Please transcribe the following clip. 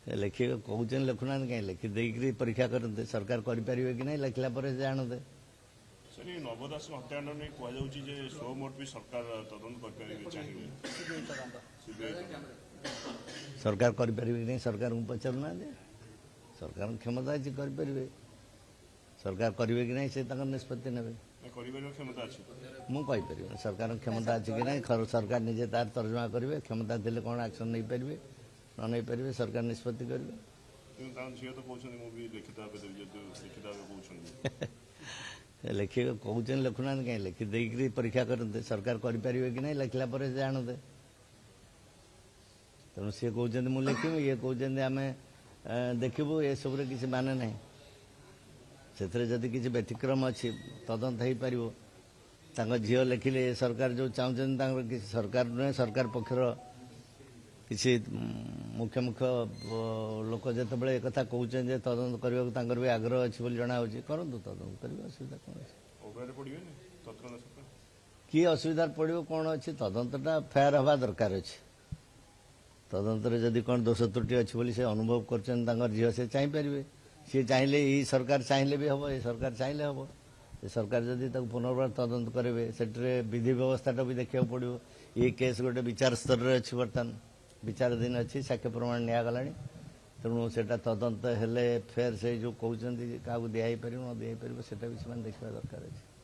लिखिए कहते लिखुना कहीं लिखि देकर परीक्षा करते सरकार करें कि नहीं लिखला जानते सर ये नव दास हत्याकांड नहीं कहुच्छी स्व मोट भी सरकार तदंत करेंगे चाहिए सरकार करें कि नहीं सरकार को पचारूना सरकार क्षमता अच्छी करें सरकार करेंगे कि नहीं से निष्पत्ति ने क्षमता अच्छी मुझे सरकार क्षमता अच्छी कि नहीं सरकार निजे तार तर्जमा करेंगे क्षमता देले कौन एक्शन नहीं पारे न नहीं पारे सरकार निष्पत्ति करेंगे झील तो कहते लिखित कहते लिखिए कहते लिखुना कहीं लिखि देकर परीक्षा करते सरकार करें कि नहीं लिखला जानते तेणु सी कहते मुझे लिखी ये कहते आम देखू ये सब किसी मान ना से जदि किसी व्यतिक्रम अच्छी तदंत हो पार झील लिखिले सरकार जो चाहते सरकार नुहे सरकार पक्षर किसी मुख्य मुख्य लोक जो एक कहते तदंत करने भी आग्रह अच्छी जना करूँ तदंत करेंगे असुविधा कौन किए असुविधा पड़ो कौन अच्छी तदंतटा फेयर हवा दरकार अच्छे तदंतर जदि कौन दोष त्रुटि अच्छी बोली से अनुभव कर झील से चाहिए सी चाहिए ये सरकार चाहिए भी हम ये सरकार चाहिए हम सरकार जदि पुनर्बार तदंत करेंगे से विधि व्यवस्था भी देखा पड़ो ये केस गोटे विचार स्तर में अच्छी बर्तमान विचाराधीन अच्छी साक्ष्य प्रमाण निगला तेणु से तदंत हेले फेर से जो कहते क्या दिखाई पार न दिखाई पार से देखा दरकार अच्छे।